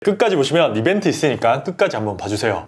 끝까지 보시면 이벤트 있으니까 끝까지 한번 봐주세요.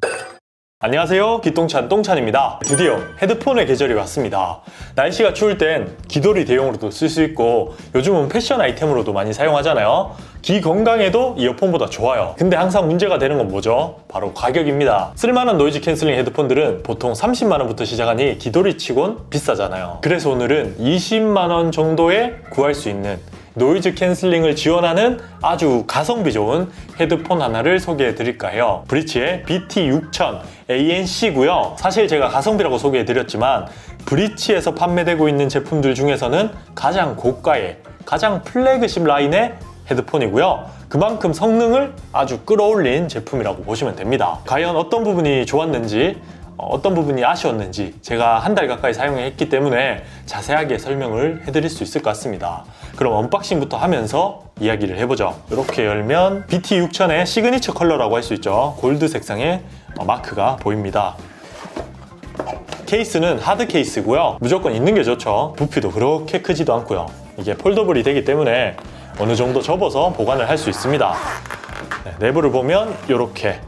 안녕하세요, 기똥찬 똥찬입니다. 드디어 헤드폰의 계절이 왔습니다. 날씨가 추울 땐 귀돌이 대용으로도 쓸 수 있고 요즘은 패션 아이템으로도 많이 사용하잖아요. 귀 건강에도 이어폰보다 좋아요. 근데 항상 문제가 되는 건 뭐죠? 바로 가격입니다. 쓸만한 노이즈 캔슬링 헤드폰들은 보통 30만원부터 시작하니 귀돌이 치곤 비싸잖아요. 그래서 오늘은 20만원 정도에 구할 수 있는 노이즈 캔슬링을 지원하는 아주 가성비 좋은 헤드폰 하나를 소개해 드릴까 해요. 브리치의 BT6000 ANC고요. 사실 제가 가성비라고 소개해 드렸지만 브리치에서 판매되고 있는 제품들 중에서는 가장 고가의, 가장 플래그십 라인의 헤드폰이고요. 그만큼 성능을 아주 끌어올린 제품이라고 보시면 됩니다. 과연 어떤 부분이 좋았는지, 어떤 부분이 아쉬웠는지 제가 한 달 가까이 사용했기 때문에 자세하게 설명을 해드릴 수 있을 것 같습니다. 그럼 언박싱부터 하면서 이야기를 해보죠. 이렇게 열면 BT6000의 시그니처 컬러라고 할 수 있죠. 골드 색상의 마크가 보입니다. 케이스는 하드 케이스고요. 무조건 있는 게 좋죠. 부피도 그렇게 크지도 않고요. 이게 폴더블이 되기 때문에 어느 정도 접어서 보관을 할 수 있습니다. 내부를 보면 이렇게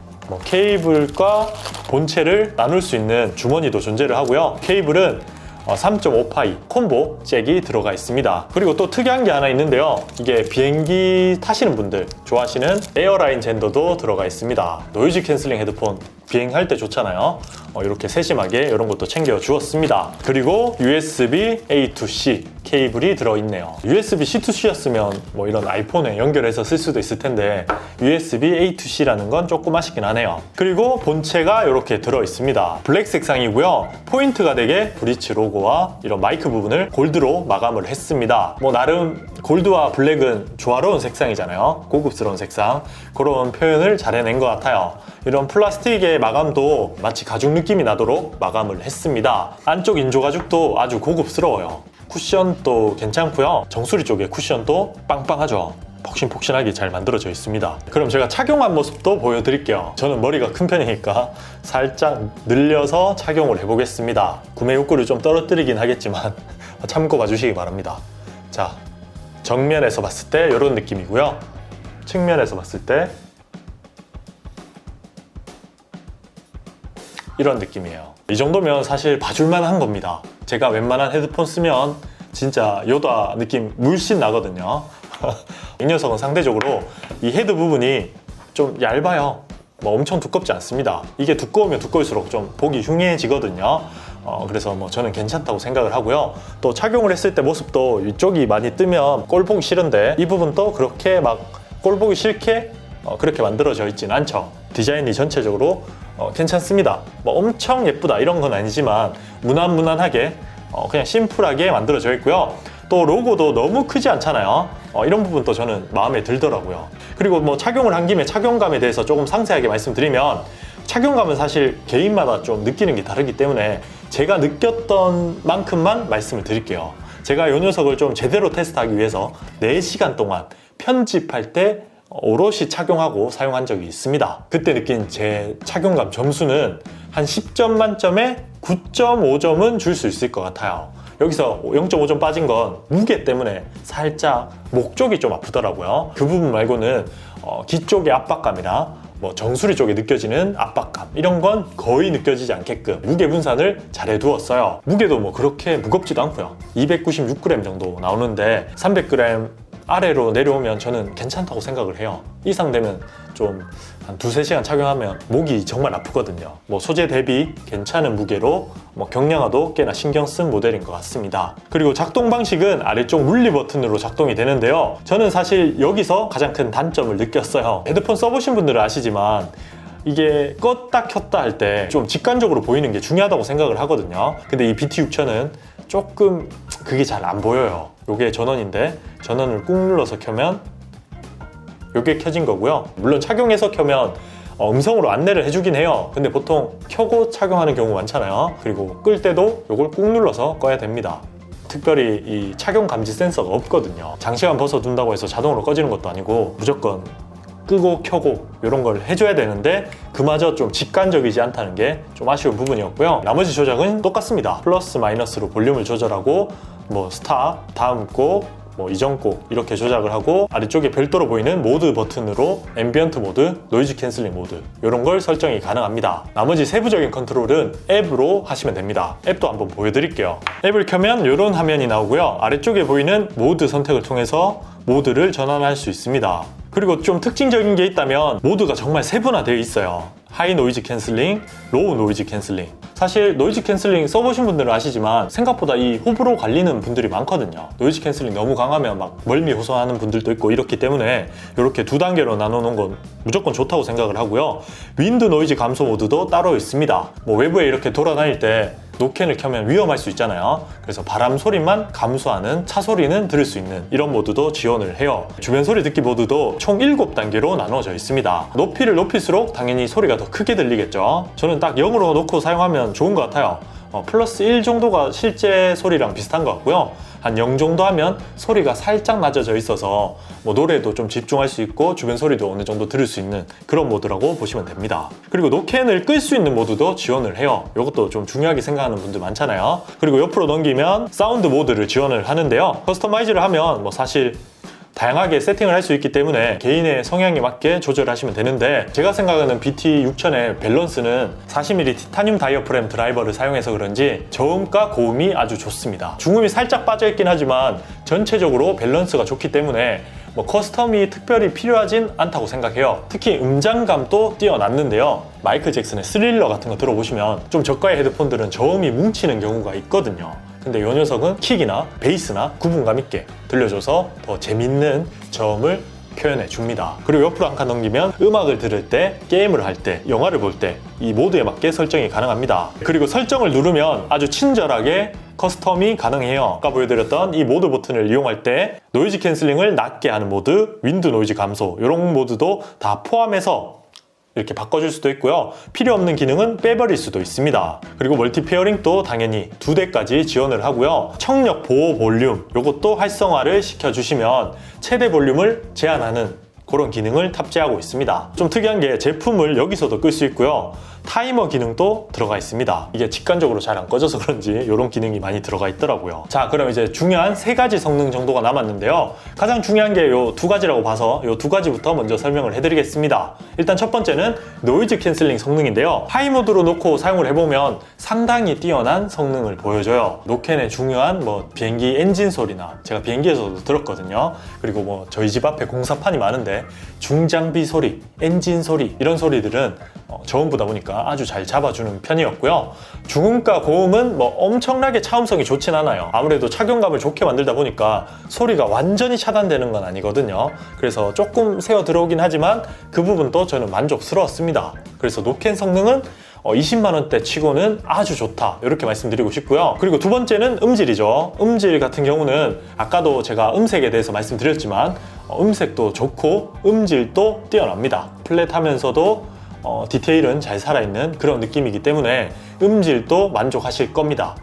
케이블과 본체를 나눌 수 있는 주머니도 존재를 하고요. 케이블은 3.5파이 콤보 잭이 들어가 있습니다. 그리고 또 특이한 게 하나 있는데요. 이게 비행기 타시는 분들 좋아하시는 에어라인 젠더도 들어가 있습니다. 노이즈 캔슬링 헤드폰 비행할 때 좋잖아요. 이렇게 세심하게 이런 것도 챙겨 주었습니다. 그리고 USB A to C 케이블이 들어있네요. USB C2C였으면 이런 아이폰에 연결해서 쓸 수도 있을 텐데 USB A to C라는 건 조금 아쉽긴 하네요. 그리고 본체가 이렇게 들어있습니다. 블랙 색상이고요. 포인트가 되게 브리치 로고와 이런 마이크 부분을 골드로 마감을 했습니다. 나름 골드와 블랙은 조화로운 색상이잖아요. 고급스러운 색상. 그런 표현을 잘 해낸 것 같아요. 이런 플라스틱의 마감도 마치 가죽 느낌이 나도록 마감을 했습니다. 안쪽 인조 가죽도 아주 고급스러워요. 쿠션도 괜찮고요. 정수리 쪽에 쿠션도 빵빵하죠. 폭신폭신하게 잘 만들어져 있습니다. 그럼 제가 착용한 모습도 보여드릴게요. 저는 머리가 큰 편이니까 살짝 늘려서 착용을 해보겠습니다. 구매 욕구를 좀 떨어뜨리긴 하겠지만 참고 봐주시기 바랍니다. 자, 정면에서 봤을 때 이런 느낌이고요. 측면에서 봤을 때 이런 느낌이에요. 이 정도면 사실 봐줄만 한 겁니다. 제가 웬만한 헤드폰 쓰면 진짜 요다 느낌 물씬 나거든요. 이 녀석은 상대적으로 이 헤드 부분이 좀 얇아요. 엄청 두껍지 않습니다. 이게 두꺼우면 두꺼울수록 좀 보기 흉해지거든요. 그래서 저는 괜찮다고 생각을 하고요. 또 착용을 했을 때 모습도 이쪽이 많이 뜨면 꼴 보기 싫은데 이 부분도 그렇게 막 꼴 보기 싫게 그렇게 만들어져 있진 않죠. 디자인이 전체적으로 괜찮습니다. 엄청 예쁘다 이런 건 아니지만 무난무난하게 그냥 심플하게 만들어져 있고요. 또 로고도 너무 크지 않잖아요. 이런 부분도 저는 마음에 들더라고요. 그리고 착용을 한 김에 착용감에 대해서 조금 상세하게 말씀드리면 착용감은 사실 개인마다 좀 느끼는 게 다르기 때문에 제가 느꼈던 만큼만 말씀을 드릴게요. 제가 이 녀석을 좀 제대로 테스트하기 위해서 4시간 동안 편집할 때 오롯이 착용하고 사용한 적이 있습니다. 그때 느낀 제 착용감 점수는 한 10점 만점에 9.5점은 줄 수 있을 것 같아요. 여기서 0.5점 빠진 건 무게 때문에 살짝 목 쪽이 좀 아프더라고요. 그 부분 말고는 귀 쪽의 압박감이나 정수리 쪽에 느껴지는 압박감 이런 건 거의 느껴지지 않게끔 무게 분산을 잘 해두었어요. 무게도 그렇게 무겁지도 않고요. 296g 정도 나오는데 300g 아래로 내려오면 저는 괜찮다고 생각을 해요. 이상 되면 좀 한 2-3시간 착용하면 목이 정말 아프거든요. 소재 대비 괜찮은 무게로 경량화도 꽤나 신경 쓴 모델인 것 같습니다. 그리고 작동 방식은 아래쪽 물리 버튼으로 작동이 되는데요. 저는 사실 여기서 가장 큰 단점을 느꼈어요. 헤드폰 써보신 분들은 아시지만 이게 껐다 켰다 할 때 좀 직관적으로 보이는 게 중요하다고 생각을 하거든요. 근데 이 BT6000은 조금 그게 잘 안 보여요. 요게 전원인데 전원을 꾹 눌러서 켜면 요게 켜진 거고요. 물론 착용해서 켜면 음성으로 안내를 해주긴 해요. 근데 보통 켜고 착용하는 경우 많잖아요. 그리고 끌 때도 요걸 꾹 눌러서 꺼야 됩니다. 특별히 이 착용 감지 센서가 없거든요. 장시간 벗어둔다고 해서 자동으로 꺼지는 것도 아니고 무조건 끄고 켜고 이런 걸 해줘야 되는데 그마저 좀 직관적이지 않다는 게 좀 아쉬운 부분이었고요. 나머지 조작은 똑같습니다. 플러스 마이너스로 볼륨을 조절하고 스탑, 다음 곡, 뭐 이전곡 이렇게 조작을 하고 아래쪽에 별도로 보이는 모드 버튼으로 앰비언트 모드, 노이즈 캔슬링 모드 이런 걸 설정이 가능합니다. 나머지 세부적인 컨트롤은 앱으로 하시면 됩니다. 앱도 한번 보여드릴게요. 앱을 켜면 이런 화면이 나오고요. 아래쪽에 보이는 모드 선택을 통해서 모드를 전환할 수 있습니다. 그리고 좀 특징적인 게 있다면 모드가 정말 세분화되어 있어요. 하이 노이즈 캔슬링, 로우 노이즈 캔슬링. 사실 노이즈 캔슬링 써보신 분들은 아시지만 생각보다 이 호불호 갈리는 분들이 많거든요. 노이즈 캔슬링 너무 강하면 막 멀미 호소하는 분들도 있고 이렇기 때문에 이렇게 두 단계로 나눠놓은 건 무조건 좋다고 생각을 하고요. 윈드 노이즈 감소 모드도 따로 있습니다. 뭐 외부에 이렇게 돌아다닐 때 노캔을 켜면 위험할 수 있잖아요. 그래서 바람 소리만 감소하는 차 소리는 들을 수 있는 이런 모드도 지원을 해요. 주변 소리 듣기 모드도 총 7단계로 나눠져 있습니다. 높이를 높일수록 당연히 소리가 더 크게 들리겠죠. 저는 딱 0으로 놓고 사용하면 좋은 것 같아요. 플러스 1 정도가 실제 소리랑 비슷한 것 같고요. 한 0 정도 하면 소리가 살짝 낮아져 있어서 뭐 노래도 좀 집중할 수 있고 주변 소리도 어느 정도 들을 수 있는 그런 모드라고 보시면 됩니다. 그리고 노캔을 끌 수 있는 모드도 지원을 해요. 이것도 좀 중요하게 생각하는 분들 많잖아요. 그리고 옆으로 넘기면 사운드 모드를 지원을 하는데요. 커스터마이즈를 하면 뭐 사실 다양하게 세팅을 할 수 있기 때문에 개인의 성향에 맞게 조절하시면 되는데 제가 생각하는 BT6000의 밸런스는 40mm 티타늄 다이어프램 드라이버를 사용해서 그런지 저음과 고음이 아주 좋습니다. 중음이 살짝 빠져있긴 하지만 전체적으로 밸런스가 좋기 때문에 뭐 커스텀이 특별히 필요하진 않다고 생각해요. 특히 음장감도 뛰어났는데요. 마이클 잭슨의 스릴러 같은 거 들어보시면 좀 저가의 헤드폰들은 저음이 뭉치는 경우가 있거든요. 근데 이 녀석은 킥이나 베이스나 구분감 있게 들려줘서 더 재밌는 저음을 표현해 줍니다. 그리고 옆으로 한 칸 넘기면 음악을 들을 때, 게임을 할 때, 영화를 볼 때 이 모드에 맞게 설정이 가능합니다. 그리고 설정을 누르면 아주 친절하게 커스텀이 가능해요. 아까 보여드렸던 이 모드 버튼을 이용할 때 노이즈 캔슬링을 낮게 하는 모드, 윈드 노이즈 감소 이런 모드도 다 포함해서 이렇게 바꿔줄 수도 있고요. 필요 없는 기능은 빼버릴 수도 있습니다. 그리고 멀티 페어링도 당연히 2대까지 지원을 하고요. 청력 보호 볼륨 이것도 활성화를 시켜주시면 최대 볼륨을 제한하는 그런 기능을 탑재하고 있습니다. 좀 특이한 게 제품을 여기서도 끌 수 있고요. 타이머 기능도 들어가 있습니다. 이게 직관적으로 잘 안 꺼져서 그런지 이런 기능이 많이 들어가 있더라고요. 자, 그럼 이제 중요한 3가지 성능 정도가 남았는데요. 가장 중요한 게 요 2가지라고 봐서 요 2가지부터 먼저 설명을 해드리겠습니다. 일단 첫 번째는 노이즈 캔슬링 성능인데요. 하이 모드로 놓고 사용을 해보면 상당히 뛰어난 성능을 보여줘요. 노캔의 중요한 뭐 비행기 엔진 소리나 제가 비행기에서도 들었거든요. 그리고 뭐 저희 집 앞에 공사판이 많은데 중장비 소리, 엔진 소리 이런 소리들은 저음보다 보니까 아주 잘 잡아주는 편이었고요. 중음과 고음은 뭐 엄청나게 차음성이 좋진 않아요. 아무래도 착용감을 좋게 만들다 보니까 소리가 완전히 차단되는 건 아니거든요. 그래서 조금 새어 들어오긴 하지만 그 부분도 저는 만족스러웠습니다. 그래서 노캔 성능은 20만원대 치고는 아주 좋다 이렇게 말씀드리고 싶고요. 그리고 두 번째는 음질이죠. 음질 같은 경우는 아까도 제가 음색에 대해서 말씀드렸지만 음색도 좋고 음질도 뛰어납니다. 플랫하면서도 디테일은 잘 살아있는 그런 느낌이기 때문에 음질도 만족하실 겁니다.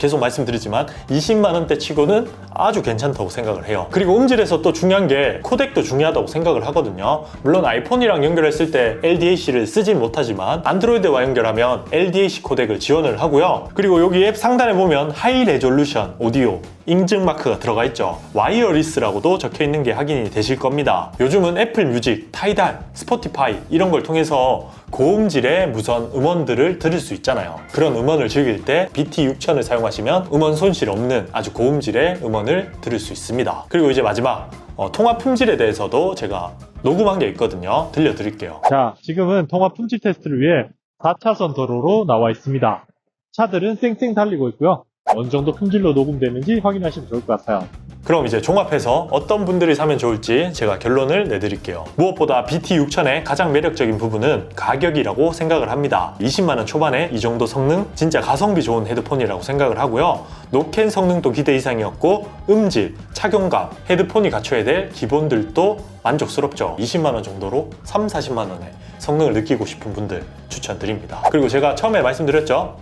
계속 말씀드리지만 20만원대 치고는 아주 괜찮다고 생각을 해요. 그리고 음질에서 또 중요한 게 코덱도 중요하다고 생각을 하거든요. 물론 아이폰이랑 연결했을 때 LDAC를 쓰진 못하지만 안드로이드와 연결하면 LDAC 코덱을 지원을 하고요. 그리고 여기 앱 상단에 보면 하이 레졸루션 오디오 인증 마크가 들어가 있죠. 와이어리스라고도 적혀 있는 게 확인이 되실 겁니다. 요즘은 애플 뮤직, 타이달, 스포티파이 이런 걸 통해서 고음질의 무선 음원들을 들을 수 있잖아요. 그런 음원을 즐길 때 BT6000을 사용하시면 음원 손실 없는 아주 고음질의 음원을 들을 수 있습니다. 그리고 이제 마지막 통화 품질에 대해서도 제가 녹음한 게 있거든요. 들려드릴게요. 자, 지금은 통화 품질 테스트를 위해 4차선 도로로 나와 있습니다. 차들은 쌩쌩 달리고 있고요. 어느 정도 품질로 녹음되는지 확인하시면 좋을 것 같아요. 그럼 이제 종합해서 어떤 분들이 사면 좋을지 제가 결론을 내드릴게요. 무엇보다 BT6000의 가장 매력적인 부분은 가격이라고 생각을 합니다. 20만원 초반에 이 정도 성능 진짜 가성비 좋은 헤드폰이라고 생각을 하고요. 노캔 성능도 기대 이상이었고 음질, 착용감, 헤드폰이 갖춰야 될 기본들도 만족스럽죠. 20만원 정도로 3, 40만원의 성능을 느끼고 싶은 분들 추천드립니다. 그리고 제가 처음에 말씀드렸죠.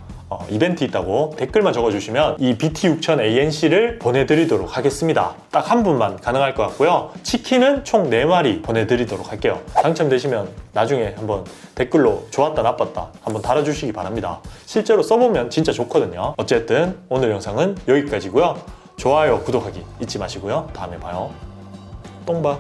이벤트 있다고 댓글만 적어주시면 이 BT6000 ANC를 보내드리도록 하겠습니다. 딱 한 분만 가능할 것 같고요. 치킨은 총 4마리 보내드리도록 할게요. 당첨되시면 나중에 한번 댓글로 좋았다 나빴다 한번 달아주시기 바랍니다. 실제로 써보면 진짜 좋거든요. 어쨌든 오늘 영상은 여기까지고요. 좋아요, 구독하기 잊지 마시고요. 다음에 봐요. 똥봐.